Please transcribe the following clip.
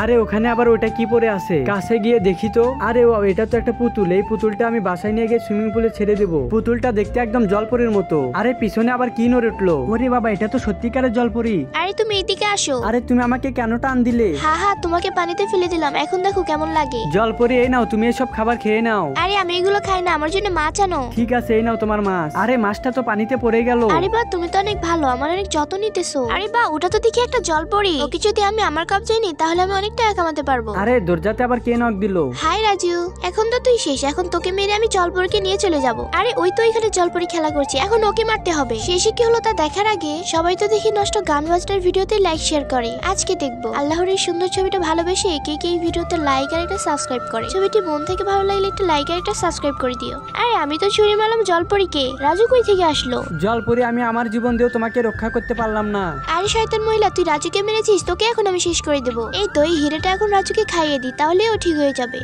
আরে ওখানে আবার ওটা কি পরে আছে, কাছে গিয়ে দেখি তো। আরে ও, এটা তো একটা পুতুল। এই পুতুলটা আমি বাসায় নিয়ে গিয়ে সুইমিং পুলে ছেড়ে দেবো। পুতুলটা দেখতে একদম জলপরীর মতো। আরে পিছনে আবার কি নড়ে উঠলো? ওরে বাবা, এটা তো সত্যিকারের জলপরী। আরে তুমি এদিকে আসো। আরে তুমি আমাকে কেন টান দিলে? হ্যাঁ, তোমাকে পানিতে ফেলে দিলাম, এখন দেখো কেমন লাগে। জলপরী, এই নাও, তুমি এসব খাবার খেয়ে নাও। আরে আমি এগুলো খাই না, আমার জন্য মাছ আনো। ঠিক আছে, এই নাও তোমার মাছ। আরে মাছটা তো পানিতে পড়ে গেল। আরে বাহ, তুমি তো অনেক ভালো, আমার অনেক যত্ন নিতেছো। আরে বাহ, ওটা তো দেখি একটা জলপরি। ওকে যদি আমি আমার কবজায় নিই তাহলে আমি অনেক টাকা কামাতে পারবো। আরে দরজাতে আবার কে নক দিল? হাই রাজু, এখন তো তুই শেষ। এখন তোকে মেরে আমি জলপরীকে নিয়ে চলে যাব। আরে ওই তো এখানে জলপরি খেলা করছে, এখন ওকে মারতে হবে। শেষে কি হলো তা দেখার আগে সবাই তো দেখি নষ্ট গান বাজনার ভিডিওতে লাইক শেয়ার করে। আজকে দেখবো আল্লাহর এই সুন্দর ছবিটা ভালোবেসে কে কে এই ভিডিওতে লাইক আর একটা সাবস্ক্রাইব করে। ছবিটি মন থেকে ভালো লাগলে একটা লাইক আর একটা সাবস্ক্রাইব করে দিও। আরে আমি তো ছুরি মারলাম জলপরীকে, রাজু কই থেকে আসলো? জলপরী, আমি আমার জীবন দিয়েও তোমাকে রক্ষা করতে পারলাম না। আরে শয়তান মহিলা, তুই রাজুকে মেরেছিস, তোকে এখন আমি শেষ করে দেবো। এই তো এই হিরেটা এখন রাজুকে খাইয়ে দিই, তাহলে ও ঠিক হয়ে যাবে।